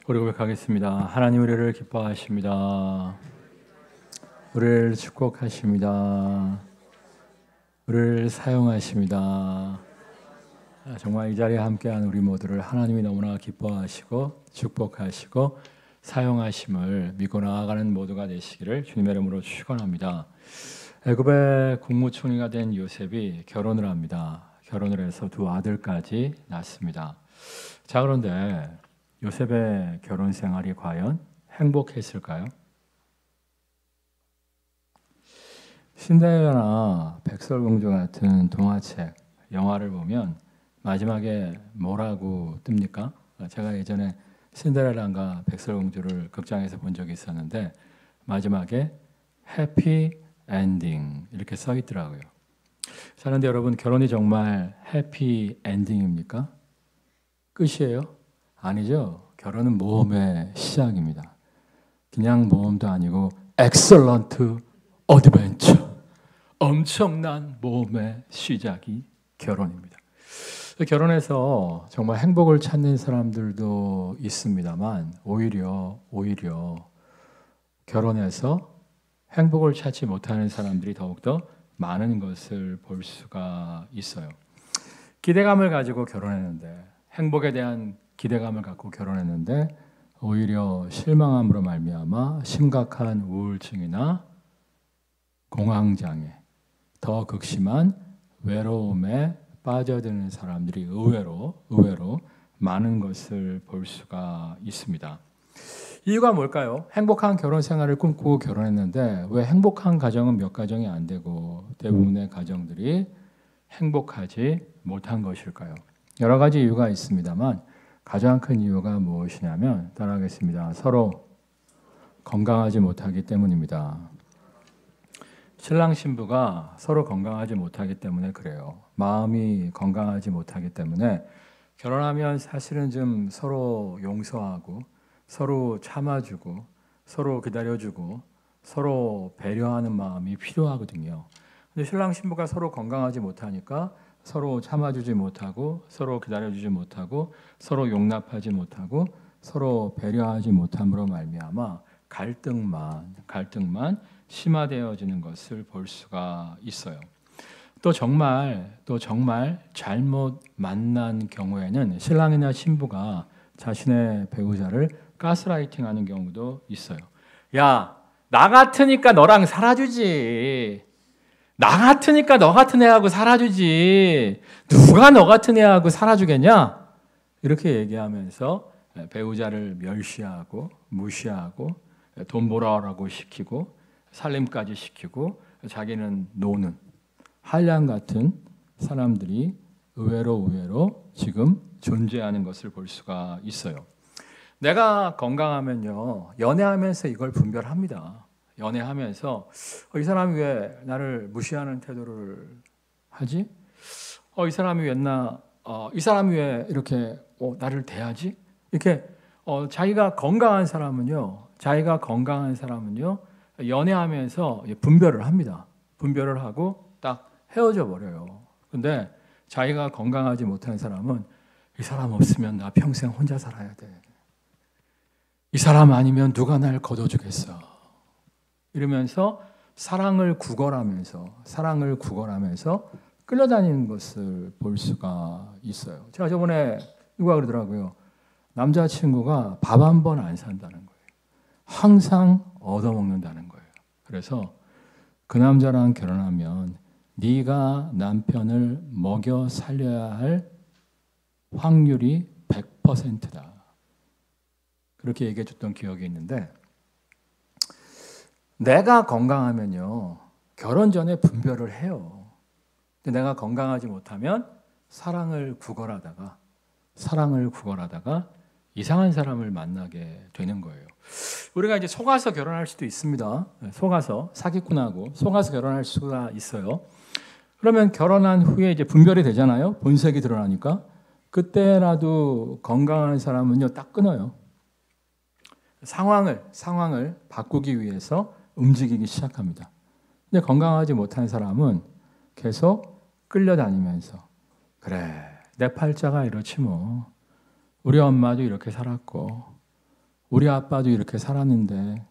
우리 고백하겠습니다. 하나님 우리를 기뻐하십니다. 우리를 축복하십니다. 우리를 사용하십니다. 정말 이 자리에 함께한 우리 모두를 하나님이 너무나 기뻐하시고 축복하시고 사용하심을 믿고 나아가는 모두가 되시기를 주님의 이름으로 축원합니다. 애굽의 국무총리가 된 요셉이 결혼을 합니다. 결혼을 해서 두 아들까지 낳습니다. 자, 그런데 요셉의 결혼 생활이 과연 행복했을까요? 신데렐라나 백설공주 같은 동화책, 영화를 보면 마지막에 뭐라고 뜹니까? 제가 예전에 신데렐라가 백설공주를 극장에서 본 적이 있었는데 마지막에 해피 엔딩 이렇게 써 있더라고요. 자, 그런데 여러분, 결혼이 정말 해피 엔딩입니까? 끝이에요? 아니죠. 결혼은 모험의 시작입니다. 그냥 모험도 아니고 엑셀런트 어드벤처, 엄청난 모험의 시작이 결혼입니다. 결혼해서 정말 행복을 찾는 사람들도 있습니다만 오히려 결혼해서 행복을 찾지 못하는 사람들이 더욱더 많은 것을 볼 수가 있어요. 기대감을 가지고 결혼했는데, 행복에 대한 기대감을 갖고 결혼했는데 오히려 실망함으로 말미암아 심각한 우울증이나 공황장애, 더 극심한 외로움에 빠져드는 사람들이 의외로 많은 것을 볼 수가 있습니다. 이유가 뭘까요? 행복한 결혼 생활을 꿈꾸고 결혼했는데 왜 행복한 가정은 몇 가정이 안 되고 대부분의 가정들이 행복하지 못한 것일까요? 여러 가지 이유가 있습니다만 가장 큰 이유가 무엇이냐면 따라하겠습니다. 서로 건강하지 못하기 때문입니다. 신랑 신부가 서로 건강하지 못하기 때문에 그래요. 마음이 건강하지 못하기 때문에 결혼하면 사실은 좀 서로 용서하고 서로 참아주고 서로 기다려주고 서로 배려하는 마음이 필요하거든요. 근데 신랑 신부가 서로 건강하지 못하니까 서로 참아주지 못하고 서로 기다려주지 못하고 서로 용납하지 못하고 서로 배려하지 못함으로 말미암아 갈등만 심화되어지는 것을 볼 수가 있어요. 또 정말 잘못 만난 경우에는 신랑이나 신부가 자신의 배우자를 가스라이팅하는 경우도 있어요. 야, 나 같으니까 너랑 살아주지. 나 같으니까 너 같은 애하고 살아주지. 누가 너 같은 애하고 살아주겠냐? 이렇게 얘기하면서 배우자를 멸시하고 무시하고 돈 벌어라고 시키고 살림까지 시키고 자기는 노는 한량 같은 사람들이 의외로 지금 존재하는 것을 볼 수가 있어요. 내가 건강하면요, 연애하면서 이걸 분별합니다. 연애하면서 이 사람이 왜 나를 무시하는 태도를 하지? 이 사람이 왜 이렇게 나를 대하지? 이렇게 자기가 건강한 사람은요, 연애하면서 분별을 합니다. 분별을 하고 딱 헤어져 버려요. 근데 자기가 건강하지 못한 사람은 이 사람 없으면 나 평생 혼자 살아야 돼. 이 사람 아니면 누가 날 거둬주겠어. 이러면서 사랑을 구걸하면서 끌려다니는 것을 볼 수가 있어요. 제가 저번에 누가 그러더라고요. 남자친구가 밥 한 번 안 산다는 거예요. 항상 얻어먹는다는 거예요. 그래서 그 남자랑 결혼하면 네가 남편을 먹여 살려야 할 확률이 100%다. 그렇게 얘기해 줬던 기억이 있는데 내가 건강하면요, 결혼 전에 분별을 해요. 근데 내가 건강하지 못하면 사랑을 구걸하다가 이상한 사람을 만나게 되는 거예요. 우리가 이제 속아서 결혼할 수도 있습니다. 속아서 사기꾼하고 속아서 결혼할 수가 있어요. 그러면 결혼한 후에 이제 분별이 되잖아요. 본색이 드러나니까 그때라도 건강한 사람은요 딱 끊어요. 상황을 바꾸기 위해서 움직이기 시작합니다. 근데 건강하지 못한 사람은 계속 끌려다니면서 그래, 내 팔자가 이렇지 뭐. 우리 엄마도 이렇게 살았고 우리 아빠도 이렇게 살았는데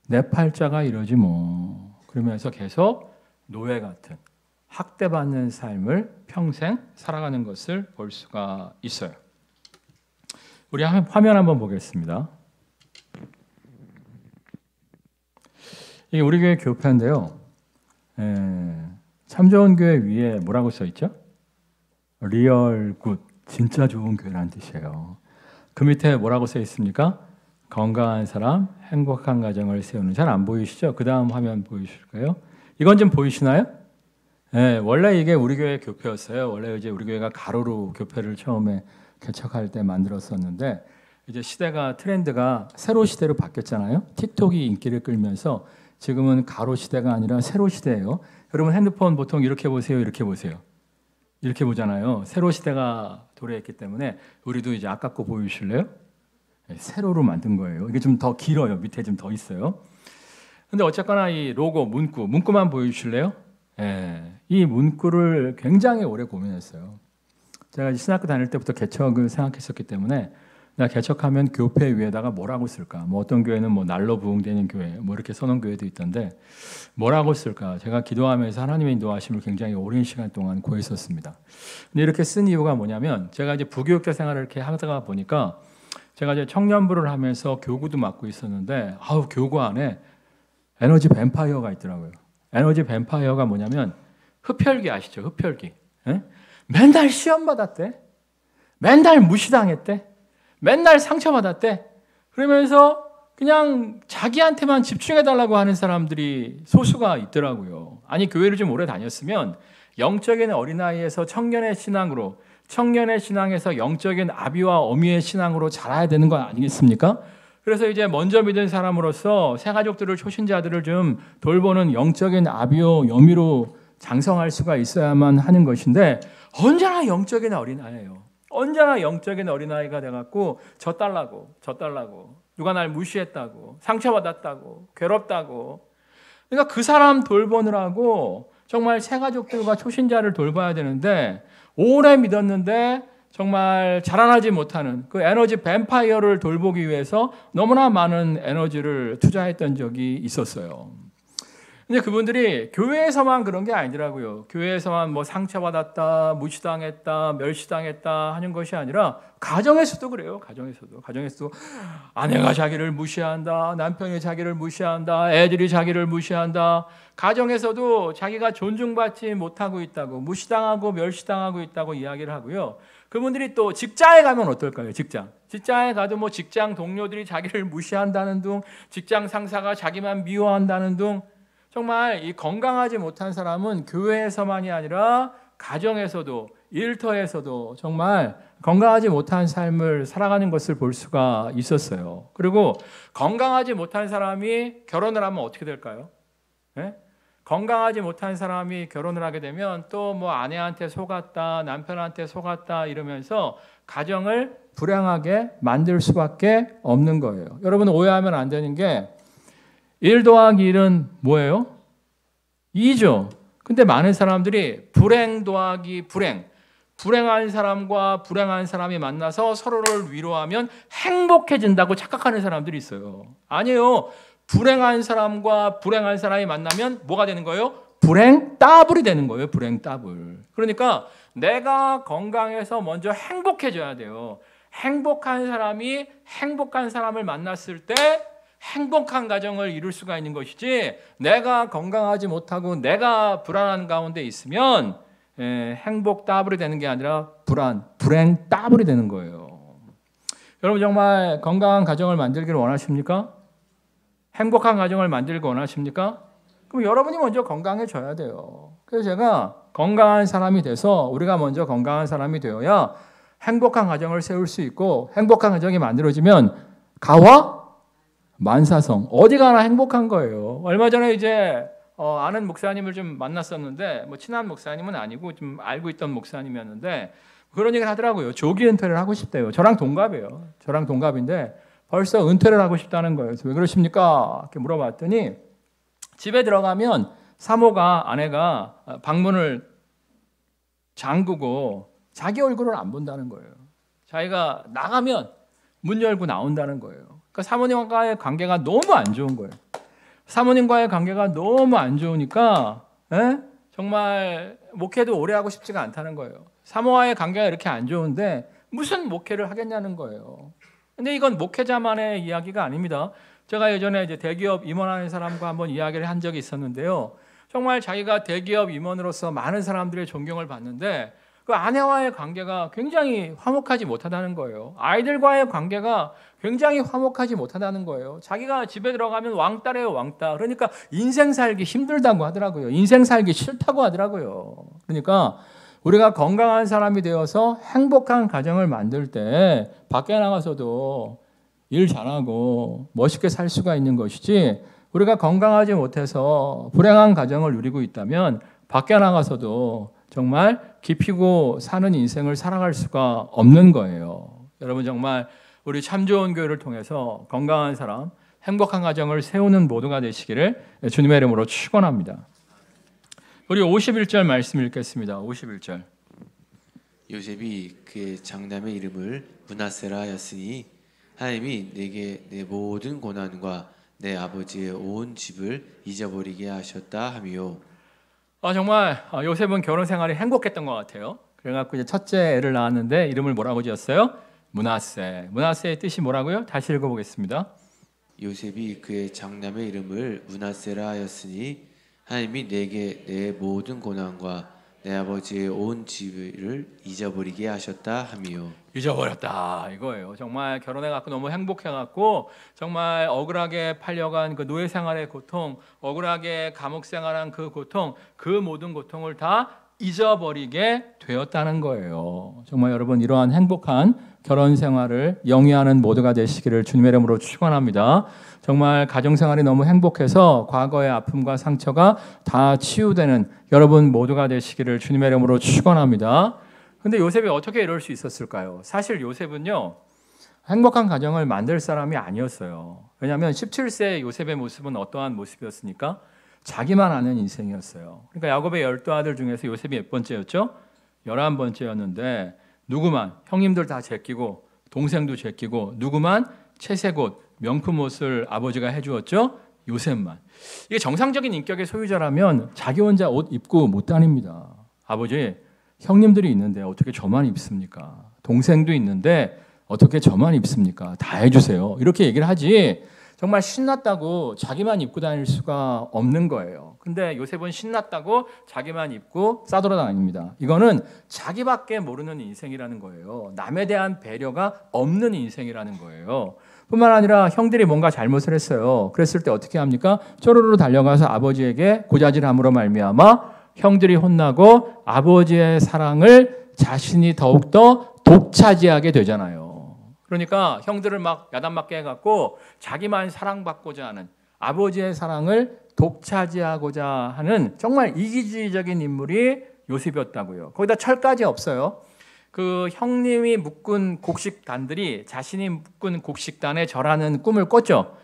내 팔자가 이러지 뭐. 그러면서 계속 노예 같은 학대받는 삶을 평생 살아가는 것을 볼 수가 있어요. 우리 화면 한번 보겠습니다. 이게 우리 교회 교패인데요. 참 좋은 교회 위에 뭐라고 써 있죠? 리얼 굿, 진짜 좋은 교회라는 뜻이에요. 그 밑에 뭐라고 써 있습니까? 건강한 사람, 행복한 가정을 세우는. 잘 안 보이시죠? 그 다음 화면 보이실까요? 이건 좀 보이시나요? 네, 원래 이게 우리 교회 교패였어요. 원래 이제 우리 교회가 가로로 교패를 처음에 개척할 때 만들었었는데 이제 시대가 트렌드가 세로 시대로 바뀌었잖아요. 틱톡이 인기를 끌면서 지금은 가로 시대가 아니라 세로 시대예요. 여러분 핸드폰 보통 이렇게 보세요, 이렇게 보세요. 이렇게 보잖아요. 세로 시대가 도래했기 때문에 우리도 이제 아까 거 보여주실래요? 네, 세로로 만든 거예요. 이게 좀 더 길어요. 밑에 좀 더 있어요. 근데 어쨌거나 이 로고, 문구만 보여주실래요? 네, 이 문구를 굉장히 오래 고민했어요. 제가 신학교 다닐 때부터 개척을 생각했었기 때문에 내가 개척하면 교패 위에다가 뭐라고 쓸까? 뭐 어떤 교회는 뭐 날로 부흥되는 교회, 뭐 이렇게 써놓은 교회도 있던데 뭐라고 쓸까? 제가 기도하면서 하나님의 인도하심을 굉장히 오랜 시간 동안 구했었습니다. 근데 이렇게 쓴 이유가 뭐냐면 제가 이제 부교육자 생활을 이렇게 하다가 보니까 제가 이제 청년부를 하면서 교구도 맡고 있었는데 교구 안에 에너지 뱀파이어가 있더라고요. 에너지 뱀파이어가 뭐냐면 흡혈귀 아시죠? 흡혈귀. 예? 맨날 시험 받았대. 맨날 무시당했대. 맨날 상처받았대. 그러면서 그냥 자기한테만 집중해달라고 하는 사람들이 소수가 있더라고요. 아니 교회를 좀 오래 다녔으면 영적인 어린아이에서 청년의 신앙으로, 청년의 신앙에서 영적인 아비와 어미의 신앙으로 자라야 되는 거 아니겠습니까? 그래서 이제 먼저 믿은 사람으로서 새가족들을, 초신자들을 좀 돌보는 영적인 아비요 여미로 장성할 수가 있어야만 하는 것인데 언제나 영적인 어린아이예요. 언제나 영적인 어린아이가 돼갖고 져달라고 누가 날 무시했다고 상처받았다고 괴롭다고. 그러니까 그 사람 돌보느라고 정말 새가족들과 초신자를 돌봐야 되는데 오래 믿었는데 정말 자라나지 못하는 그 에너지 뱀파이어를 돌보기 위해서 너무나 많은 에너지를 투자했던 적이 있었어요. 근데 그분들이 교회에서만 그런 게 아니더라고요. 교회에서만 뭐 상처받았다, 무시당했다, 멸시당했다 하는 것이 아니라 가정에서도 그래요. 가정에서도 아내가 자기를 무시한다, 남편이 자기를 무시한다, 애들이 자기를 무시한다. 가정에서도 자기가 존중받지 못하고 있다고, 무시당하고 멸시당하고 있다고 이야기를 하고요. 그분들이 또 직장에 가면 어떨까요? 직장에 가도 뭐 직장 동료들이 자기를 무시한다는 둥, 직장 상사가 자기만 미워한다는 둥. 정말 이 건강하지 못한 사람은 교회에서만이 아니라 가정에서도, 일터에서도 정말 건강하지 못한 삶을 살아가는 것을 볼 수가 있었어요. 그리고 건강하지 못한 사람이 결혼을 하면 어떻게 될까요? 네? 건강하지 못한 사람이 결혼을 하게 되면 또 뭐 아내한테 속았다, 남편한테 속았다 이러면서 가정을 불행하게 만들 수밖에 없는 거예요. 여러분 오해하면 안 되는 게 1 더하기 1은 뭐예요? 2죠. 근데 많은 사람들이 불행 더하기 불행, 불행한 사람과 불행한 사람이 만나서 서로를 위로하면 행복해진다고 착각하는 사람들이 있어요. 아니에요. 불행한 사람과 불행한 사람이 만나면 뭐가 되는 거예요? 불행 더블이 되는 거예요. 불행 더블. 그러니까 내가 건강해서 먼저 행복해져야 돼요. 행복한 사람이 행복한 사람을 만났을 때 행복한 가정을 이룰 수가 있는 것이지 내가 건강하지 못하고 내가 불안한 가운데 있으면 행복 더블이 되는 게 아니라 불행 더블이 되는 거예요. 여러분 정말 건강한 가정을 만들기를 원하십니까? 행복한 가정을 만들기 원하십니까? 그럼 여러분이 먼저 건강해져야 돼요. 그래서 제가 건강한 사람이 돼서 우리가 먼저 건강한 사람이 되어야 행복한 가정을 세울 수 있고 행복한 가정이 만들어지면 가와 만사성 어디 가나 행복한 거예요. 얼마 전에 이제 아는 목사님을 좀 만났었는데 뭐 친한 목사님은 아니고 좀 알고 있던 목사님이었는데 그런 얘기를 하더라고요. 조기 은퇴를 하고 싶대요. 저랑 동갑이에요. 저랑 동갑인데 벌써 은퇴를 하고 싶다는 거예요. 그래서 왜 그러십니까? 이렇게 물어봤더니 집에 들어가면 사모가 아내가 방문을 잠그고 자기 얼굴을 안 본다는 거예요. 자기가 나가면 문 열고 나온다는 거예요. 그러니까 사모님과의 관계가 너무 안 좋은 거예요. 사모님과의 관계가 너무 안 좋으니까 정말 목회도 오래 하고 싶지가 않다는 거예요. 사모와의 관계가 이렇게 안 좋은데 무슨 목회를 하겠냐는 거예요. 근데 이건 목회자만의 이야기가 아닙니다. 제가 예전에 이제 대기업 임원하는 사람과 한번 이야기를 한 적이 있었는데요. 정말 자기가 대기업 임원으로서 많은 사람들의 존경을 받는데 그 아내와의 관계가 굉장히 화목하지 못하다는 거예요. 아이들과의 관계가 굉장히 화목하지 못하다는 거예요. 자기가 집에 들어가면 왕따래요, 왕따. 그러니까 인생 살기 힘들다고 하더라고요. 인생 살기 싫다고 하더라고요. 그러니까 우리가 건강한 사람이 되어서 행복한 가정을 만들 때 밖에 나가서도 일 잘하고 멋있게 살 수가 있는 것이지, 우리가 건강하지 못해서 불행한 가정을 누리고 있다면 밖에 나가서도 정말 기피고 사는 인생을 살아갈 수가 없는 거예요. 여러분, 정말 우리 참 좋은 교회를 통해서 건강한 사람, 행복한 가정을 세우는 모두가 되시기를 주님의 이름으로 축원합니다. 우리 51절 말씀 읽겠습니다. 51절. 요셉이 그의 장남의 이름을 므낫세라 하였으니 하나님이 내게 내 모든 고난과 내 아버지의 온 집을 잊어버리게 하셨다 하미요. 정말 요셉은 결혼 생활이 행복했던 것 같아요. 그래갖고 이제 첫째 애를 낳았는데 이름을 뭐라고 지었어요? 므낫세. 므낫세의 뜻이 뭐라고요? 다시 읽어보겠습니다. 요셉이 그의 장남의 이름을 므낫세라 하였으니 하나님이 내게 내 모든 고난과 내 아버지의 온 집을 잊어버리게 하셨다 하미요. 잊어버렸다 이거예요. 정말 결혼해갖고 너무 행복해갖고 정말 억울하게 팔려간 그 노예 생활의 고통, 억울하게 감옥 생활한 그 고통, 그 모든 고통을 다 잊어버리게 되었다는 거예요. 정말 여러분, 이러한 행복한 결혼 생활을 영위하는 모두가 되시기를 주님의 이름으로 축원합니다. 정말 가정생활이 너무 행복해서 과거의 아픔과 상처가 다 치유되는 여러분 모두가 되시기를 주님의 이름으로 축원합니다. 근데 요셉이 어떻게 이럴 수 있었을까요? 사실 요셉은요, 행복한 가정을 만들 사람이 아니었어요. 왜냐하면 17세 요셉의 모습은 어떠한 모습이었습니까? 자기만 아는 인생이었어요. 그러니까 야곱의 12아들 중에서 요셉이 몇 번째였죠? 11번째였는데 누구만, 형님들 다 제끼고 동생도 제끼고 누구만 채색 옷, 명품 옷을 아버지가 해주었죠? 요셉만. 이게 정상적인 인격의 소유자라면 자기 혼자 옷 입고 못 다닙니다. 아버지, 형님들이 있는데 어떻게 저만 입습니까? 동생도 있는데 어떻게 저만 입습니까? 다 해주세요. 이렇게 얘기를 하지, 정말 신났다고 자기만 입고 다닐 수가 없는 거예요. 근데 요셉은 신났다고 자기만 입고 싸돌아다닙니다. 이거는 자기밖에 모르는 인생이라는 거예요. 남에 대한 배려가 없는 인생이라는 거예요. 뿐만 아니라 형들이 뭔가 잘못을 했어요. 그랬을 때 어떻게 합니까? 쪼르르 달려가서 아버지에게 고자질함으로 말미암아 형들이 혼나고 아버지의 사랑을 자신이 더욱더 독차지하게 되잖아요. 그러니까 형들을 막 야단맞게 해갖고 자기만 사랑받고자 하는, 아버지의 사랑을 독차지하고자 하는 정말 이기주의적인 인물이 요셉이었다고요. 거기다 철까지 없어요. 그 형님이 묶은 곡식단들이 자신이 묶은 곡식단에 절하는 꿈을 꿨죠.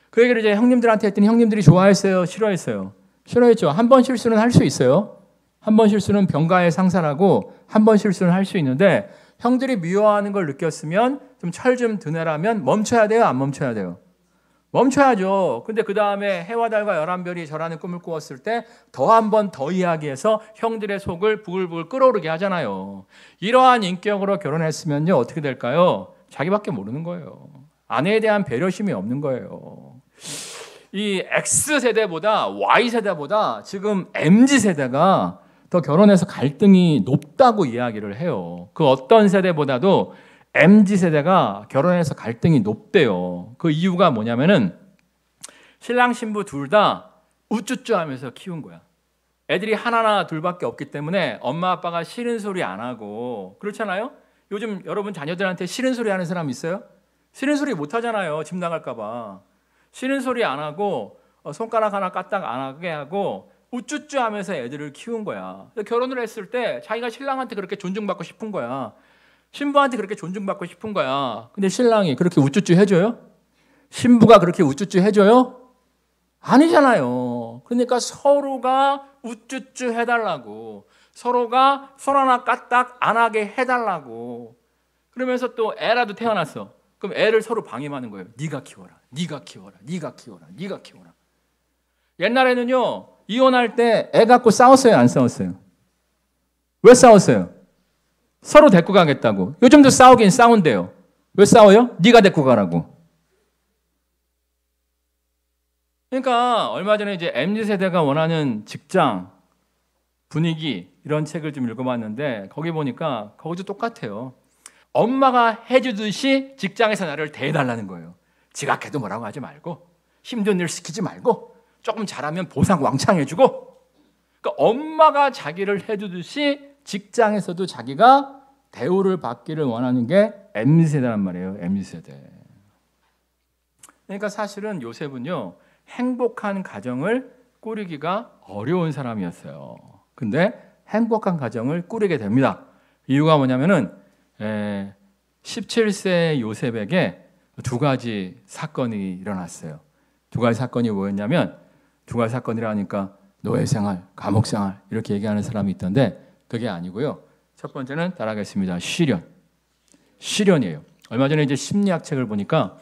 그 얘기를 이제 형님들한테 했더니 형님들이 좋아했어요? 싫어했어요? 싫어했죠. 한 번 실수는 할 수 있어요. 한 번 실수는 병가의 상사라고 한 번 실수는 할 수 있는데, 형들이 미워하는 걸 느꼈으면 좀 철 좀 드내라면 멈춰야 돼요? 안 멈춰야 돼요? 멈춰야죠. 근데 그 다음에 해와 달과 11별이 절하는 꿈을 꾸었을 때 더 한 번 더 이야기해서 형들의 속을 부글부글 끓어오르게 하잖아요. 이러한 인격으로 결혼했으면요, 어떻게 될까요? 자기밖에 모르는 거예요. 아내에 대한 배려심이 없는 거예요. 이 X세대보다 Y세대보다 지금 MZ세대가 더 결혼해서 갈등이 높다고 이야기를 해요. 그 어떤 세대보다도 MZ세대가 결혼해서 갈등이 높대요. 그 이유가 뭐냐면은 신랑 신부 둘 다 우쭈쭈 하면서 키운 거야. 애들이 하나나 둘밖에 없기 때문에 엄마 아빠가 싫은 소리 안 하고, 그렇잖아요? 요즘 여러분 자녀들한테 싫은 소리 하는 사람 있어요? 싫은 소리 못 하잖아요. 집 나갈까 봐. 싫은 소리 안 하고 손가락 하나 까딱 안 하게 하고 우쭈쭈 하면서 애들을 키운 거야. 결혼을 했을 때 자기가 신랑한테 그렇게 존중받고 싶은 거야. 신부한테 그렇게 존중받고 싶은 거야. 근데 신랑이 그렇게 우쭈쭈 해줘요? 신부가 그렇게 우쭈쭈 해줘요? 아니잖아요. 그러니까 서로가 우쭈쭈 해달라고, 서로가 손 하나 까딱 안 하게 해달라고, 그러면서 또 애라도 태어났어. 그럼 애를 서로 방임하는 거예요. 네가 키워라, 네가 키워라, 네가 키워라, 네가 키워라. 옛날에는요, 이혼할 때 애 갖고 싸웠어요, 안 싸웠어요? 왜 싸웠어요? 서로 데리고 가겠다고. 요즘도 싸우긴 싸운대요. 왜 싸워요? 네가 데리고 가라고. 그러니까 얼마 전에 이제 MZ세대가 원하는 직장, 분위기 이런 책을 좀 읽어봤는데 거기 보니까 거기도 똑같아요. 엄마가 해주듯이 직장에서 나를 대해달라는 거예요. 지각해도 뭐라고 하지 말고, 힘든 일 시키지 말고, 조금 잘하면 보상 왕창 해주고. 그러니까 엄마가 자기를 해주듯이 직장에서도 자기가 대우를 받기를 원하는 게 MZ세대란 말이에요. MZ세대. 그러니까 사실은 요셉은요, 행복한 가정을 꾸리기가 어려운 사람이었어요. 근데 행복한 가정을 꾸리게 됩니다. 이유가 뭐냐면은 17세 요셉에게 두 가지 사건이 일어났어요. 두 가지 사건이 뭐였냐면, 두 가지 사건이라니까 노예 생활, 감옥 생활 이렇게 얘기하는 사람이 있던데 그게 아니고요. 첫 번째는 따라하겠습니다. 시련이에요. 얼마 전에 이제 심리학 책을 보니까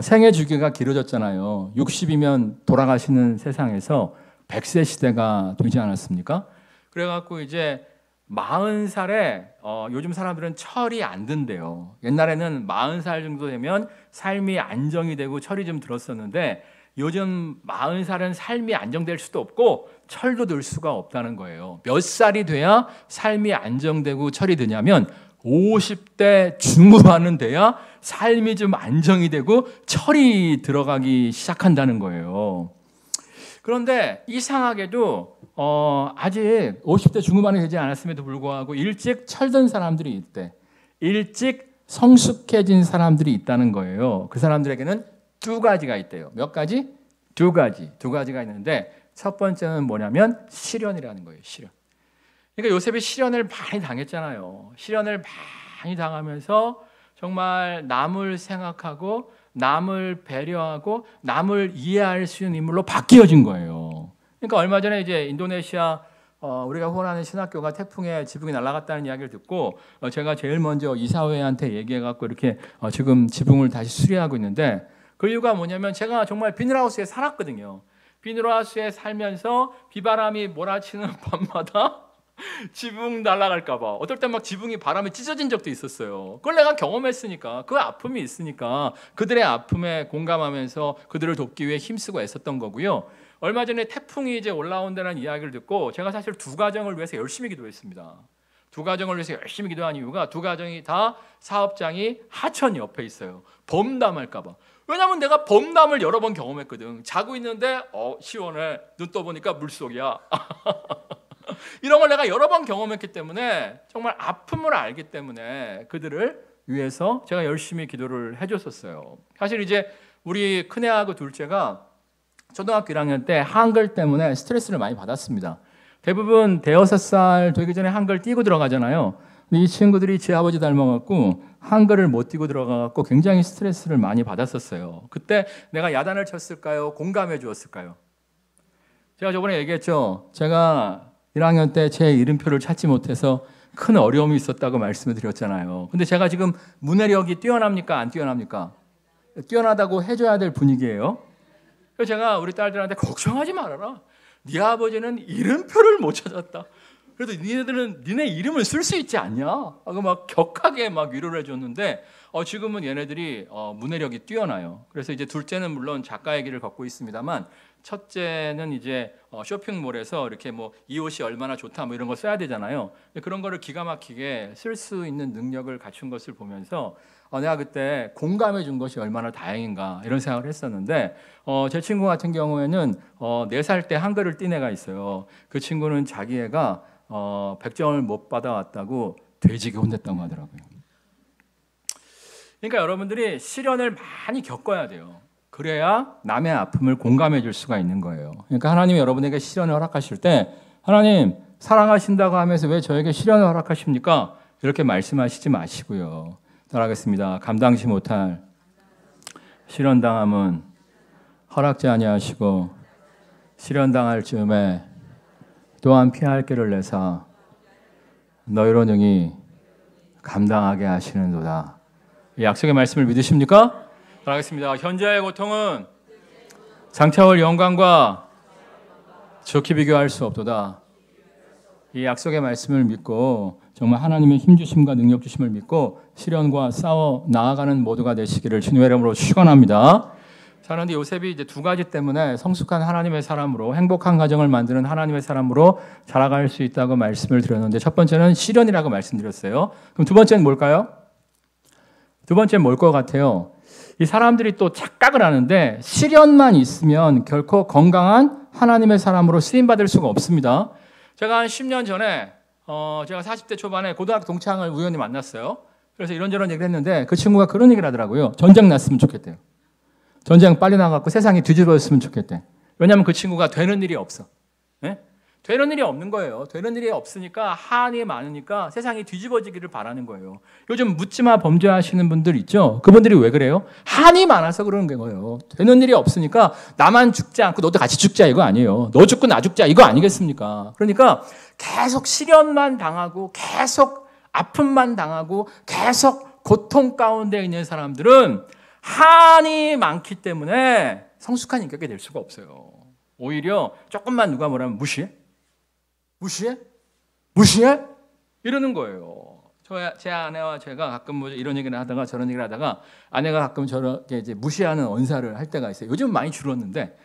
생애 주기가 길어졌잖아요. 60이면 돌아가시는 세상에서 100세 시대가 되지 않았습니까? 그래갖고 이제 40살에 요즘 사람들은 철이 안 든대요. 옛날에는 40살 정도 되면 삶이 안정이 되고 철이 좀 들었었는데 요즘 40살은 삶이 안정될 수도 없고 철도 들 수가 없다는 거예요. 몇 살이 돼야 삶이 안정되고 철이 드냐면 50대 중후반은 돼야 삶이 좀 안정이 되고 철이 들어가기 시작한다는 거예요. 그런데 이상하게도 아직 50대 중후반이 되지 않았음에도 불구하고 일찍 철든 사람들이 있대. 일찍 성숙해진 사람들이 있다는 거예요. 그 사람들에게는 두 가지가 있대요. 몇 가지? 두 가지가 있는데 첫 번째는 뭐냐면 시련이라는 거예요. 시련. 그러니까 요셉이 시련을 많이 당했잖아요. 시련을 많이 당하면서 정말 남을 생각하고 남을 배려하고 남을 이해할 수 있는 인물로 바뀌어진 거예요. 그러니까 얼마 전에 이제 인도네시아 우리가 후원하는 신학교가 태풍에 지붕이 날아갔다는 이야기를 듣고 제가 제일 먼저 이사회한테 얘기해갖고 이렇게 지금 지붕을 다시 수리하고 있는데 그 이유가 뭐냐면 제가 정말 비닐하우스에 살았거든요. 비닐하우스에 살면서 비바람이 몰아치는 밤마다 지붕 날아갈까 봐 어떨 때 막 지붕이 바람에 찢어진 적도 있었어요. 그걸 내가 경험했으니까 그 아픔이 있으니까 그들의 아픔에 공감하면서 그들을 돕기 위해 힘쓰고 애썼던 거고요. 얼마 전에 태풍이 이제 올라온다는 이야기를 듣고 제가 사실 두 가정을 위해서 열심히 기도했습니다. 두 가정을 위해서 열심히 기도한 이유가 두 가정이 다 사업장이 하천 옆에 있어요. 범람할까 봐. 왜냐면 내가 범람을 여러 번 경험했거든. 자고 있는데 시원해. 눈 떠보니까 물속이야. 이런 걸 내가 여러 번 경험했기 때문에 정말 아픔을 알기 때문에 그들을 위해서 제가 열심히 기도를 해줬었어요. 사실 이제 우리 큰애하고 둘째가 초등학교 1학년 때 한글 때문에 스트레스를 많이 받았습니다. 대부분 대여섯 살 되기 전에 한글 띄고 들어가잖아요. 근데 이 친구들이 제 아버지 닮아갖고 한글을 못 띄고 들어가갖고 굉장히 스트레스를 많이 받았었어요. 그때 내가 야단을 쳤을까요? 공감해 주었을까요? 제가 저번에 얘기했죠. 제가 1학년 때 제 이름표를 찾지 못해서 큰 어려움이 있었다고 말씀을 드렸잖아요. 근데 제가 지금 문해력이 뛰어납니까? 안 뛰어납니까? 뛰어나다고 해줘야 될 분위기예요. 그래서 제가 우리 딸들한테 걱정하지 말아라. 네 아버지는 이름표를 못 찾았다. 그래도 니네들은 니네 이름을 쓸 수 있지 않냐? 하고 막 격하게 막 위로를 해줬는데 지금은 얘네들이 문해력이 뛰어나요. 그래서 이제 둘째는 물론 작가의 길을 걷고 있습니다만 첫째는 이제 쇼핑몰에서 이렇게 뭐 이 옷이 얼마나 좋다 뭐 이런 거 써야 되잖아요. 그런 거를 기가 막히게 쓸 수 있는 능력을 갖춘 것을 보면서 내가 그때 공감해 준 것이 얼마나 다행인가 이런 생각을 했었는데 제 친구 같은 경우에는 4살 때 한글을 띈 애가 있어요. 그 친구는 자기 애가 100점을 못 받아왔다고 돼지게 혼냈다고 하더라고요. 그러니까 여러분들이 시련을 많이 겪어야 돼요. 그래야 남의 아픔을 공감해 줄 수가 있는 거예요. 그러니까 하나님이 여러분에게 시련을 허락하실 때 하나님 사랑하신다고 하면서 왜 저에게 시련을 허락하십니까? 이렇게 말씀하시지 마시고요. 따라하겠습니다. 감당치 못할 시련당함은 허락지 아니하시고 시련당할 즈음에 또한 피할 길을 내사 너희로 능히 감당하게 하시는도다. 이 약속의 말씀을 믿으십니까? 따라하겠습니다. 현재의 고통은 장차올 영광과 좋게 비교할 수 없도다. 이 약속의 말씀을 믿고 정말 하나님의 힘주심과 능력주심을 믿고 시련과 싸워 나아가는 모두가 되시기를 주님의 이름으로 축원합니다. 자, 그런데 요셉이 이제 두 가지 때문에 성숙한 하나님의 사람으로 행복한 가정을 만드는 하나님의 사람으로 자라갈 수 있다고 말씀을 드렸는데 첫 번째는 시련이라고 말씀드렸어요. 그럼 두 번째는 뭘까요? 두 번째는 뭘 것 같아요? 이 사람들이 또 착각을 하는데 시련만 있으면 결코 건강한 하나님의 사람으로 쓰임받을 수가 없습니다. 제가 한 10년 전에 제가 40대 초반에 고등학교 동창을 우연히 만났어요. 그래서 이런저런 얘기를 했는데 그 친구가 그런 얘기를 하더라고요. 전쟁 났으면 좋겠대요. 전쟁 빨리 나가고 세상이 뒤집어졌으면 좋겠대. 왜냐하면 그 친구가 되는 일이 없어. 네? 되는 일이 없는 거예요. 되는 일이 없으니까 한이 많으니까 세상이 뒤집어지기를 바라는 거예요. 요즘 묻지마 범죄하시는 분들 있죠? 그분들이 왜 그래요? 한이 많아서 그러는 거예요. 되는 일이 없으니까 나만 죽지 않고 너도 같이 죽자 이거 아니에요. 너 죽고 나 죽자 이거 아니겠습니까? 그러니까 계속 시련만 당하고 계속 아픔만 당하고 계속 고통 가운데 있는 사람들은 한이 많기 때문에 성숙한 인격이 될 수가 없어요. 오히려 조금만 누가 뭐라면 무시해? 무시해? 무시해? 이러는 거예요. 제 아내와 제가 가끔 뭐 이런 얘기를 하다가 저런 얘기를 하다가 아내가 가끔 저렇게 이제 무시하는 언사를 할 때가 있어요. 요즘 많이 줄었는데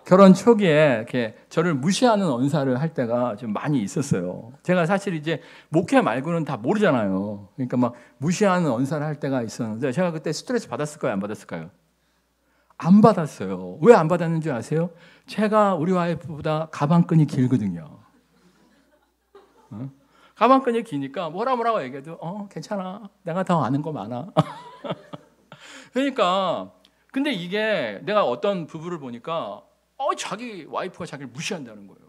결혼 초기에 이렇게 저를 무시하는 언사를 할 때가 좀 많이 있었어요. 제가 사실 이제 목회 말고는 다 모르잖아요. 그러니까 막 무시하는 언사를 할 때가 있었는데 제가 그때 스트레스 받았을까요? 안 받았을까요? 안 받았어요. 왜 안 받았는지 아세요? 제가 우리 와이프보다 가방끈이 길거든요. 가방끈이 기니까 뭐라고 얘기해도 괜찮아. 내가 더 아는 거 많아. 그러니까 근데 이게 내가 어떤 부부를 보니까 자기 와이프가 자기를 무시한다는 거예요.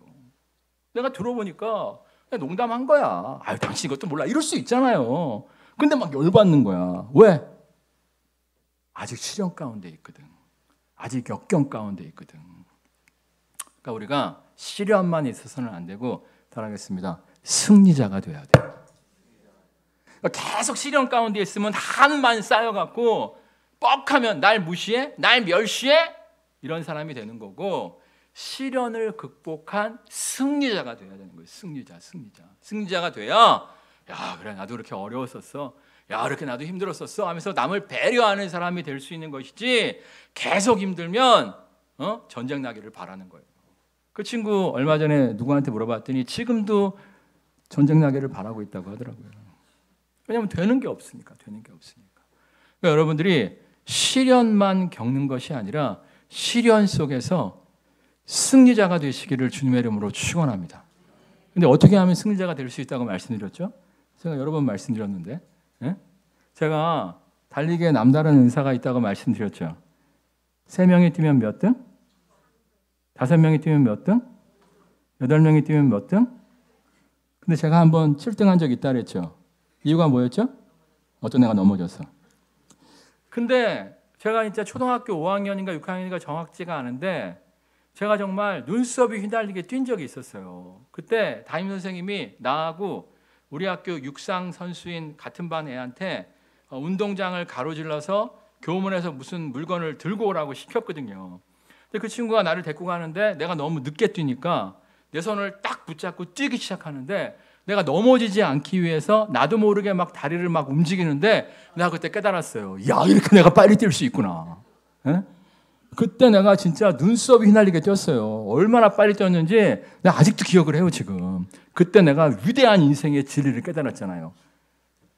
내가 들어보니까 그냥 농담한 거야. 아유 당신 이것도 몰라. 이럴 수 있잖아요. 근데 막 열받는 거야. 왜? 아직 시련 가운데 있거든. 아직 역경 가운데 있거든. 그러니까 우리가 시련만 있어서는 안 되고 따라하겠습니다. 승리자가 돼야 돼요. 그러니까 계속 시련 가운데 있으면 한만 쌓여갖고 뻑하면 날 무시해? 날 멸시해? 이런 사람이 되는 거고 시련을 극복한 승리자가 돼야 되는 거예요. 승리자가 돼야 야 그래 나도 이렇게 어려웠었어. 야 이렇게 나도 힘들었었어 하면서 남을 배려하는 사람이 될 수 있는 것이지 계속 힘들면 전쟁 나기를 바라는 거예요. 그 친구 얼마 전에 누구한테 물어봤더니 지금도 전쟁 나기를 바라고 있다고 하더라고요. 왜냐하면 되는 게 없으니까. 그러니까 여러분들이 시련만 겪는 것이 아니라 시련 속에서 승리자가 되시기를 주님의 이름으로 축원합니다. 근데 어떻게 하면 승리자가 될 수 있다고 말씀드렸죠? 제가 여러 번 말씀드렸는데 제가 달리기에 남다른 은사가 있다고 말씀드렸죠. 3명이 뛰면 몇 등? 5명이 뛰면 몇 등? 8명이 뛰면 몇 등? 근데 제가 한번 7등 한 적이 있다 그랬죠. 이유가 뭐였죠? 어떤 애가 넘어졌어. 근데 제가 진짜 초등학교 5학년인가 6학년인가 정확지가 않은데 제가 정말 눈썹이 휘날리게 뛴 적이 있었어요. 그때 담임 선생님이 나하고 우리 학교 육상 선수인 같은 반 애한테 운동장을 가로질러서 교문에서 무슨 물건을 들고 오라고 시켰거든요. 근데 그 친구가 나를 데리고 가는데 내가 너무 늦게 뛰니까 내 손을 딱 붙잡고 뛰기 시작하는데 내가 넘어지지 않기 위해서 나도 모르게 막 다리를 막 움직이는데 내가 그때 깨달았어요. 야 이렇게 내가 빨리 뛸 수 있구나. 에? 그때 내가 진짜 눈썹이 휘날리게 뛰었어요. 얼마나 빨리 뛰었는지 내가 아직도 기억을 해요 지금. 그때 내가 위대한 인생의 진리를 깨달았잖아요.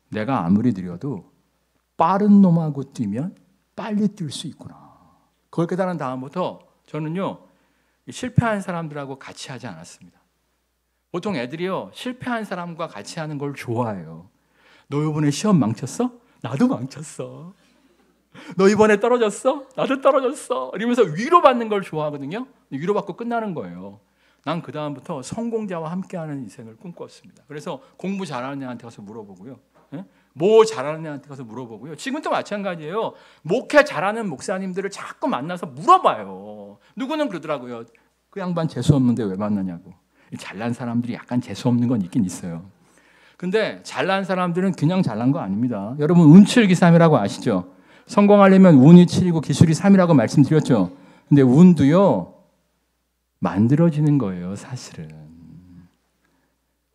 내가 아무리 느려도 빠른 놈하고 뛰면 빨리 뛸 수 있구나. 그걸 깨달은 다음부터 저는요 실패한 사람들하고 같이 하지 않았습니다. 보통 애들이요 실패한 사람과 같이 하는 걸 좋아해요. 너 이번에 시험 망쳤어? 나도 망쳤어. 너 이번에 떨어졌어? 나도 떨어졌어. 이러면서 위로받는 걸 좋아하거든요. 위로받고 끝나는 거예요. 난 그 다음부터 성공자와 함께하는 인생을 꿈꿨습니다. 그래서 공부 잘하는 애한테 가서 물어보고요. 뭐 잘하는 애한테 가서 물어보고요. 지금도 마찬가지예요. 목회 잘하는 목사님들을 자꾸 만나서 물어봐요. 누구는 그러더라고요. 그 양반 재수 없는데 왜 만나냐고. 잘난 사람들이 약간 재수 없는 건 있긴 있어요. 근데 잘난 사람들은 그냥 잘난 거 아닙니다. 여러분 운칠기삼이라고 아시죠? 성공하려면 운이 7이고 기술이 3이라고 말씀드렸죠. 근데 운도요 만들어지는 거예요. 사실은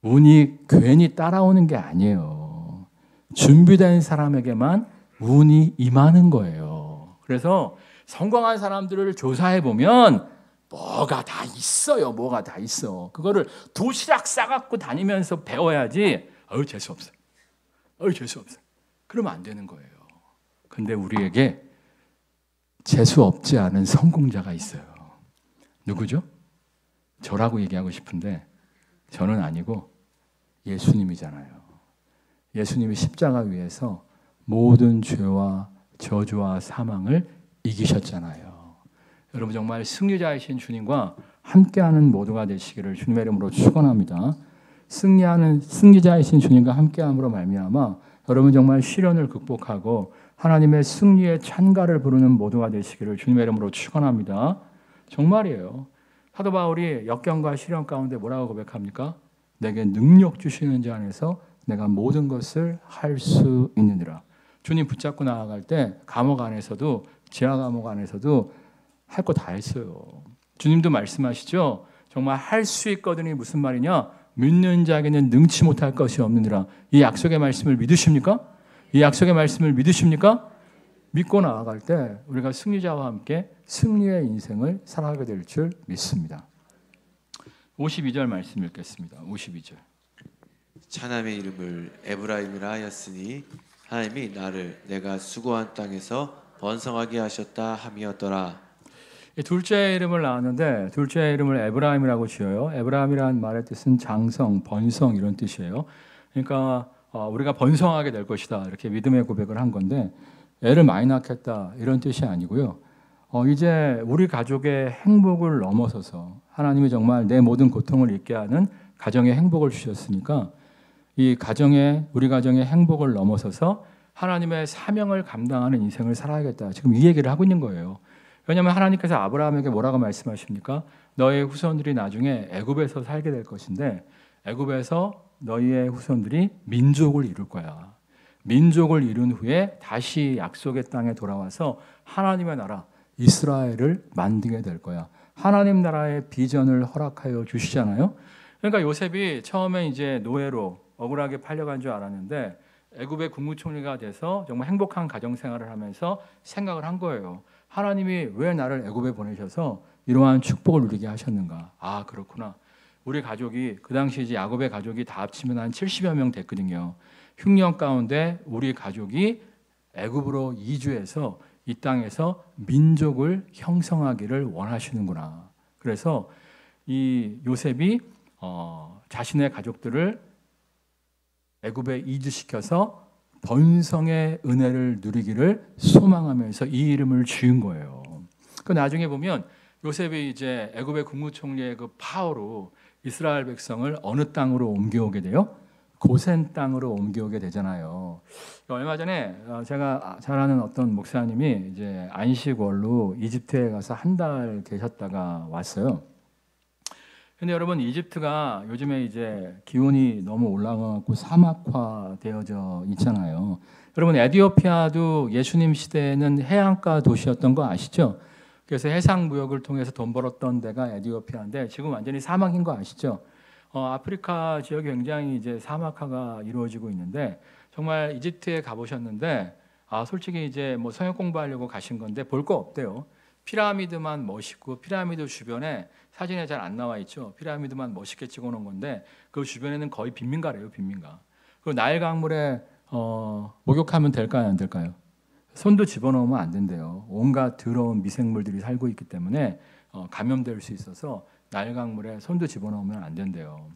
운이 괜히 따라오는 게 아니에요. 준비된 사람에게만 운이 임하는 거예요. 그래서 성공한 사람들을 조사해 보면 뭐가 다 있어요. 뭐가 다 있어. 그거를 도시락 싸갖고 다니면서 배워야지. 재수 없어. 재수 없어. 그러면 안 되는 거예요. 근데 우리에게 재수 없지 않은 성공자가 있어요. 누구죠? 저라고 얘기하고 싶은데 저는 아니고 예수님이잖아요. 예수님이 십자가 위에서 모든 죄와 저주와 사망을 이기셨잖아요. 여러분 정말 승리자이신 주님과 함께하는 모두가 되시기를 주님의 이름으로 축원합니다. 승리하는 승리자이신 주님과 함께함으로 말미암아 여러분 정말 시련을 극복하고 하나님의 승리의 찬가를 부르는 모두가 되시기를 주님의 이름으로 축원합니다. 정말이에요. 사도 바울이 역경과 시련 가운데 뭐라고 고백합니까? 내게 능력 주시는 자 안에서 내가 모든 것을 할 수 있느니라. 주님 붙잡고 나아갈 때 감옥 안에서도 지하 감옥 안에서도 할 거 다 했어요. 주님도 말씀하시죠. 정말 할 수 있거든이 무슨 말이냐? 믿는 자에게는 능치 못할 것이 없느니라. 이 약속의 말씀을 믿으십니까? 이 약속의 말씀을 믿으십니까? 믿고 나아갈 때 우리가 승리자와 함께 승리의 인생을 살아가게 될 줄 믿습니다. 52절 말씀 읽겠습니다. 52절. 차남의 이름을 에브라임이라 하였으니 하나님이 나를 내가 수고한 땅에서 번성하게 하셨다 함이었더라. 둘째 이름을 낳았는데 둘째 이름을 에브라임이라고 지어요. 에브라임이라는 말의 뜻은 장성, 번성 이런 뜻이에요. 그러니까 우리가 번성하게 될 것이다 이렇게 믿음의 고백을 한 건데 애를 많이 낳겠다 이런 뜻이 아니고요. 이제 우리 가족의 행복을 넘어서서 하나님이 정말 내 모든 고통을 잊게 하는 가정의 행복을 주셨으니까 이 가정의 우리 가정의 행복을 넘어서서 하나님의 사명을 감당하는 인생을 살아야겠다. 지금 이 얘기를 하고 있는 거예요. 왜냐하면 하나님께서 아브라함에게 뭐라고 말씀하십니까? 너의 후손들이 나중에 애굽에서 살게 될 것인데 애굽에서 너희의 후손들이 민족을 이룰 거야. 민족을 이룬 후에 다시 약속의 땅에 돌아와서 하나님의 나라 이스라엘을 만들게 될 거야. 하나님 나라의 비전을 허락하여 주시잖아요. 그러니까 요셉이 처음에 이제 노예로 억울하게 팔려간 줄 알았는데 애굽의 국무총리가 돼서 정말 행복한 가정 생활을 하면서 생각을 한 거예요. 하나님이 왜 나를 애굽에 보내셔서 이러한 축복을 누리게 하셨는가? 아, 그렇구나. 우리 가족이 그 당시 이제 야곱의 가족이 다 합치면 한 70여 명 됐거든요. 흉년 가운데 우리 가족이 애굽으로 이주해서 이 땅에서 민족을 형성하기를 원하시는구나. 그래서 이 요셉이 자신의 가족들을 애굽에 이주시켜서 번성의 은혜를 누리기를 소망하면서 이 이름을 지은 거예요. 그 나중에 보면 요셉이 이제 애굽의 국무총리의 그 파워로 이스라엘 백성을 어느 땅으로 옮겨오게 돼요? 고센 땅으로 옮겨오게 되잖아요. 얼마 전에 제가 잘 아는 어떤 목사님이 이제 안식월로 이집트에 가서 한 달 계셨다가 왔어요. 근데 여러분 이집트가 요즘에 이제 기온이 너무 올라가고 사막화 되어져 있잖아요. 여러분 에티오피아도 예수님 시대에는 해안가 도시였던 거 아시죠? 그래서 해상 무역을 통해서 돈 벌었던 데가 에티오피아인데 지금 완전히 사막인 거 아시죠? 아프리카 지역이 굉장히 이제 사막화가 이루어지고 있는데 정말 이집트에 가보셨는데 솔직히 이제 뭐 성역 공부하려고 가신 건데 볼 거 없대요. 피라미드만 멋있고 피라미드 주변에 사진에 잘 안 나와 있죠. 피라미드만 멋있게 찍어놓은 건데 그 주변에는 거의 빈민가래요. 빈민가. 그리고 나일 강물에 목욕하면 될까요? 안 될까요? 손도 집어넣으면 안 된대요. 온갖 더러운 미생물들이 살고 있기 때문에 감염될 수 있어서 나일 강물에 손도 집어넣으면 안 된대요.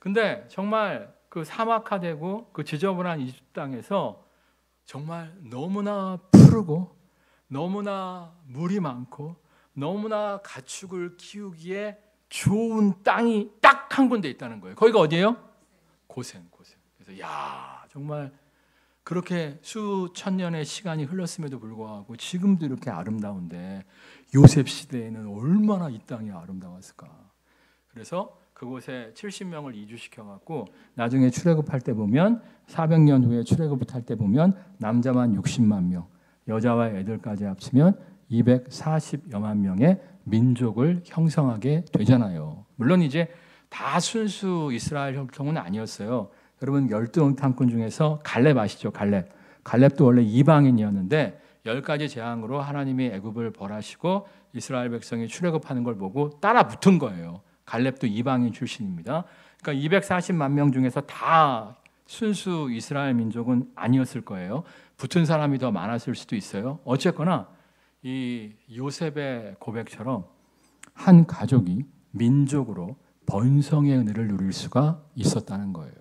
근데 정말 그 사막화되고 그 지저분한 이집트 땅에서 정말 너무나 푸르고 너무나 물이 많고 너무나 가축을 키우기에 좋은 땅이 딱 한 군데 있다는 거예요. 거기가 어디예요? 고센. 그래서 야 정말 그렇게 수천 년의 시간이 흘렀음에도 불구하고 지금도 이렇게 아름다운데 요셉 시대에는 얼마나 이 땅이 아름다웠을까. 그래서 그곳에 70명을 이주시켜 갖고 나중에 출애굽할 때 보면 400년 후에 출애굽할 때 보면 남자만 60만 명, 여자와 애들까지 합치면 240여만 명의 민족을 형성하게 되잖아요. 물론 이제 다 순수 이스라엘 혈통은 아니었어요. 여러분 열두 탕꾼 중에서 갈렙 아시죠? 갈렙도 원래 이방인이었는데 10가지 재앙으로 하나님이 애굽을 벌하시고 이스라엘 백성이 출애굽하는 걸 보고 따라 붙은 거예요. 갈렙도 이방인 출신입니다. 그러니까 240만 명 중에서 다 순수 이스라엘 민족은 아니었을 거예요. 붙은 사람이 더 많았을 수도 있어요. 어쨌거나 이 요셉의 고백처럼 한 가족이 민족으로 번성의 은혜를 누릴 수가 있었다는 거예요.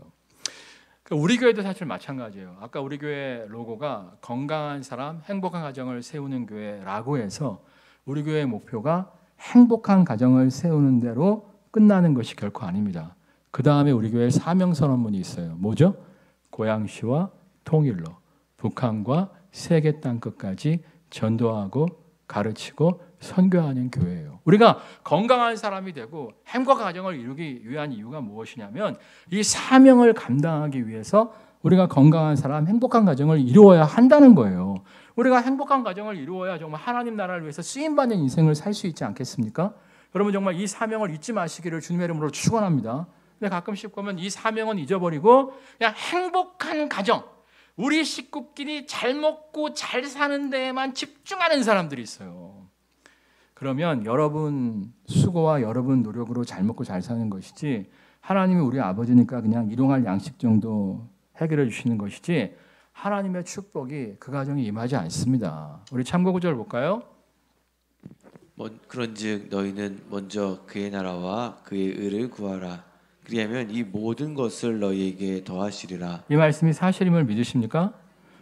우리 교회도 사실 마찬가지예요. 아까 우리 교회 로고가 건강한 사람, 행복한 가정을 세우는 교회라고 해서 우리 교회의 목표가 행복한 가정을 세우는 대로 끝나는 것이 결코 아닙니다. 그 다음에 우리 교회에 사명선언문이 있어요. 뭐죠? 고양시와 통일로 북한과 세계 땅끝까지 전도하고 가르치고 선교하는 교회예요. 우리가 건강한 사람이 되고 행복한 가정을 이루기 위한 이유가 무엇이냐면 이 사명을 감당하기 위해서 우리가 건강한 사람, 행복한 가정을 이루어야 한다는 거예요. 우리가 행복한 가정을 이루어야 정말 하나님 나라를 위해서 쓰임받는 인생을 살 수 있지 않겠습니까? 여러분 정말 이 사명을 잊지 마시기를 주님의 이름으로 축원합니다. 근데 가끔씩 보면 이 사명은 잊어버리고 그냥 행복한 가정, 우리 식구끼리 잘 먹고 잘 사는 데에만 집중하는 사람들이 있어요. 그러면 여러분 수고와 여러분 노력으로 잘 먹고 잘 사는 것이지 하나님이 우리 아버지니까 그냥 일용할 양식 정도 해결해 주시는 것이지 하나님의 축복이 그 가정에 임하지 않습니다. 우리 참고 구절 볼까요? 그런즉 너희는 먼저 그의 나라와 그의 의를 구하라. 그리하면 이 모든 것을 너희에게 더하시리라. 이 말씀이 사실임을 믿으십니까?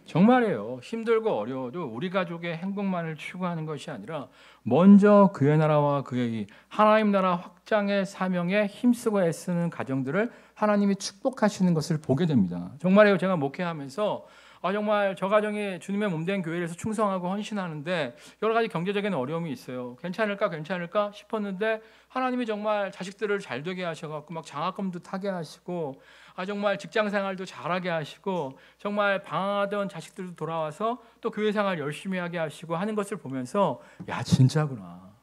정말이에요. 힘들고 어려워도 우리 가족의 행복만을 추구하는 것이 아니라 먼저 그의 나라와 그의 하나님 나라 확장의 사명에 힘쓰고 애쓰는 가정들을 하나님이 축복하시는 것을 보게 됩니다. 정말이에요. 제가 목회하면서 정말 저 가정이 주님의 몸된 교회에서 충성하고 헌신하는데 여러 가지 경제적인 어려움이 있어요. 괜찮을까 싶었는데 하나님이 정말 자식들을 잘 되게 하셔갖고 막 장학금도 타게 하시고 정말 직장생활도 잘하게 하시고 정말 방황하던 자식들도 돌아와서 또 교회생활 열심히 하게 하시고 하는 것을 보면서 야 진짜구나.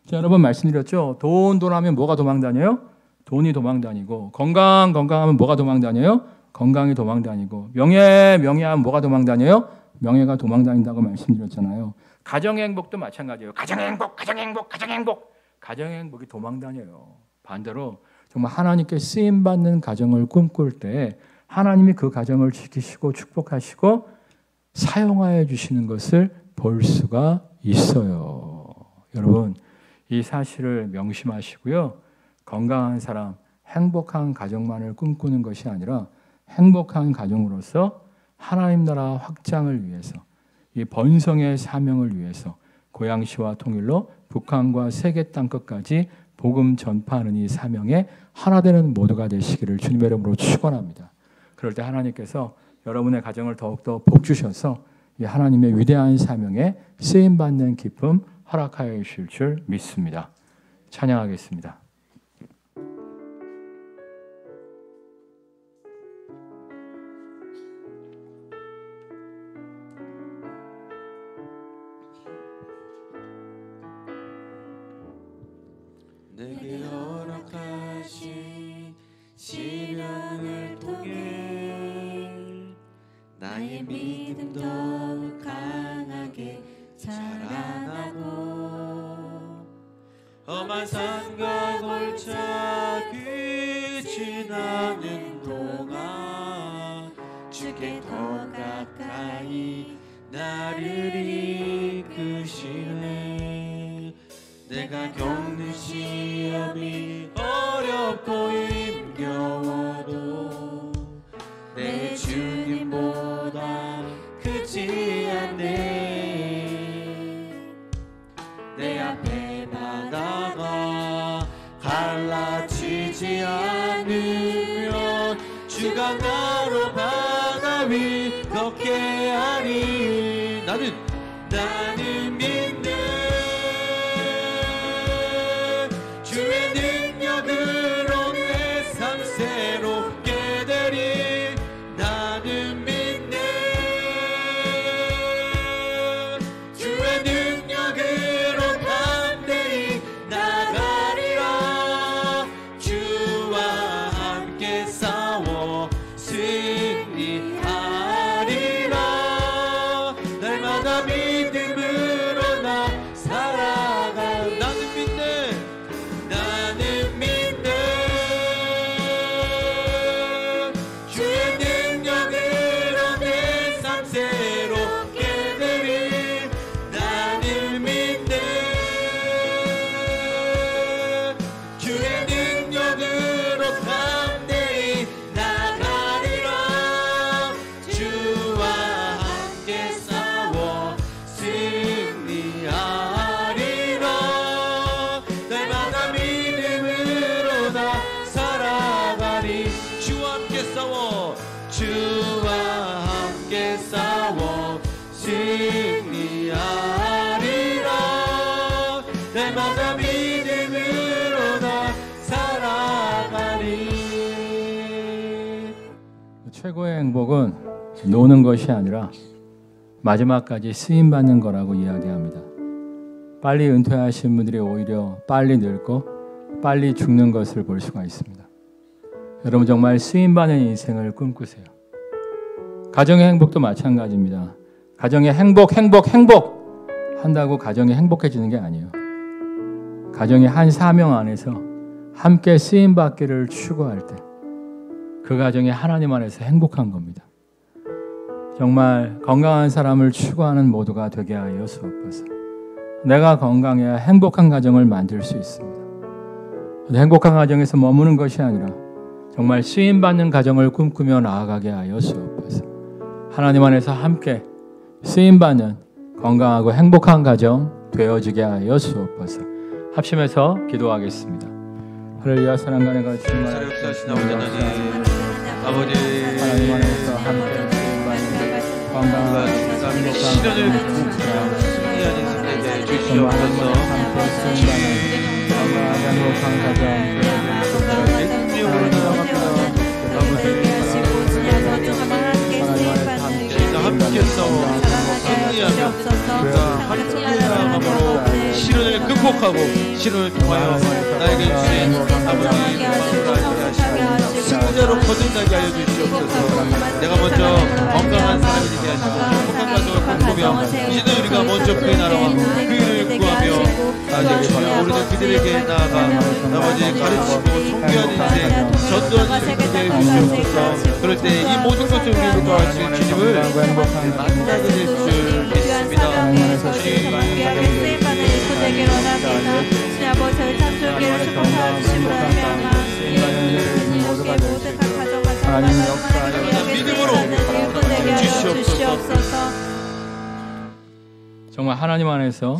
제가 여러 번 말씀드렸죠. 돈 하면 뭐가 도망다녀요? 돈이 도망다니고 건강하면 뭐가 도망다녀요? 건강이 도망다니고 명예하면 뭐가 도망다녀요? 명예가 도망다닌다고 말씀드렸잖아요. 가정의 행복도 마찬가지예요. 가정의 행복이 도망다녀요. 반대로 정말 하나님께 쓰임받는 가정을 꿈꿀 때 하나님이 그 가정을 지키시고 축복하시고 사용하여 주시는 것을 볼 수가 있어요. 여러분 이 사실을 명심하시고요. 건강한 사람, 행복한 가정만을 꿈꾸는 것이 아니라 행복한 가정으로서 하나님 나라 확장을 위해서 이 번성의 사명을 위해서 고양시와 통일로 북한과 세계 땅끝까지 복음 전파하는 이 사명에 하나 되는 모두가 되시기를 주님의 이름으로 축원합니다. 그럴 때 하나님께서 여러분의 가정을 더욱더 복 주셔서 이 하나님의 위대한 사명에 쓰임받는 기쁨 허락하여 주실 줄 믿습니다. 찬양하겠습니다. 내게 허락하신 시련을 통해 나의 믿음 더욱 강하게 자라나고 험한 산과 골짜기 지나는 동안 주께 더 가까이 나를 이끄시네. 내가 겪는 시험이 어렵고 힘겨워도 내 주님보다 크지 않네. 내 앞에 바다가 갈라지지 않으면 주가 나로 바다 위 걷게 하리. 나는 믿는 주의 능력을 승리하리라. 날마다 믿음으로 나 살아가. 나는 믿네. 나는 믿네. 주의 능력으로 내 삶 새롭게 되리. 나는 믿네. 주의 능력으로 담대히 나가리라. 주와 함께 싸워 승리하리라. 날마다 믿음으로 나 살아가리. 주와 함께 싸워. 주와 함께 싸워 승리하리라. 날마다 믿음으로 나 살아가리. 최고의 행복은 노는 것이 아니라 마지막까지 쓰임받는 거라고 이야기합니다. 빨리 은퇴하신 분들이 오히려 빨리 늙고 빨리 죽는 것을 볼 수가 있습니다. 여러분 정말 쓰임받는 인생을 꿈꾸세요. 가정의 행복도 마찬가지입니다. 가정의 행복 한다고 가정이 행복해지는 게 아니에요. 가정의 한 사명 안에서 함께 쓰임받기를 추구할 때 그 가정이 하나님 안에서 행복한 겁니다. 정말 건강한 사람을 추구하는 모두가 되게 하여 주옵소서. 내가 건강해야 행복한 가정을 만들 수 있습니다. 행복한 가정에서 머무는 것이 아니라 정말 쓰임받는 가정을 꿈꾸며 나아가게 하여 주옵소서. 하나님 안에서 함께 쓰임받는 건강하고 행복한 가정 되어지게 하여 주옵소서. 합심해서 기도하겠습니다. 할렐루야. 사랑간의 같이 역사하신 아버지 하나님, 아버지 하나님 안에서 함께 쓰임받는 건강한 행복한 시련을 가정 극복하여 승리하는 인생에게 주시옵소서. 건강하고 행복한 가정 함께 싸워 승리하며 함께 나아감으로 시련을 극복하고 시련을 통하여 나에게 주신 아버지 영광을 알게 하시고 승자로 거듭나게 하여 주시옵소서. 내가 먼저 건강한 사람이 되게 하시고 행복한 가정을 꿈꾸며 이제는 우리가 먼저 그의 나라와 그 일을 구하며 아직 전혀 모르는 그들에게 나아가 아버지 가르치고 통비하는 인생 전도하는 인생 되게 해주시옵소서. 그럴 때 이 모든 것을 우리로 도와주신 주님을 만나게 될 줄 믿습니다. 하나님 역사 믿음으로 주시옵소서. 정말 하나님 안에서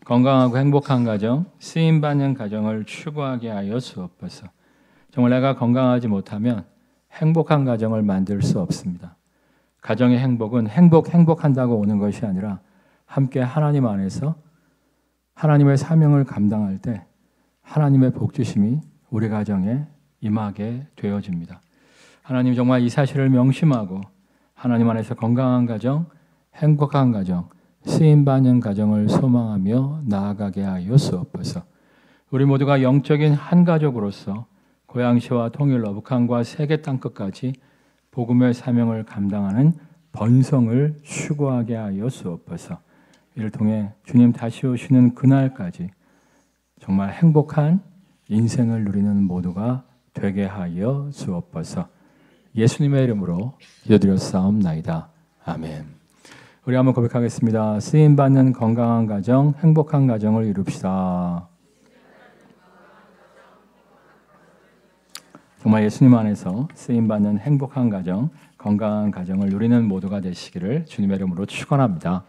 건강하고 행복한 가정, 쓰임받는 가정을 추구하게 하여 주옵소서. 정말 내가 건강하지 못하면 행복한 가정을 만들 수 없습니다. 가정의 행복은 행복한다고 오는 것이 아니라 함께 하나님 안에서 하나님의 사명을 감당할 때 하나님의 복주심이 우리 가정에 임하게 되어집니다. 하나님 정말 이 사실을 명심하고 하나님 안에서 건강한 가정, 행복한 가정, 쓰임받는 가정을 소망하며 나아가게 하여 주옵소서. 우리 모두가 영적인 한 가족으로서 고양시와 통일 러브칸과 세계 땅끝까지 복음의 사명을 감당하는 번성을 추구하게 하여 주옵소서. 이를 통해 주님 다시 오시는 그날까지 정말 행복한 인생을 누리는 모두가 되게 하여 주옵소서. 예수님의 이름으로 기도드렸사옵나이다. 아멘. 우리 한번 고백하겠습니다. 쓰임받는 건강한 가정, 행복한 가정을 이룹시다. 정말 예수님 안에서 쓰임받는 행복한 가정, 건강한 가정을 누리는 모두가 되시기를 주님의 이름으로 축원합니다.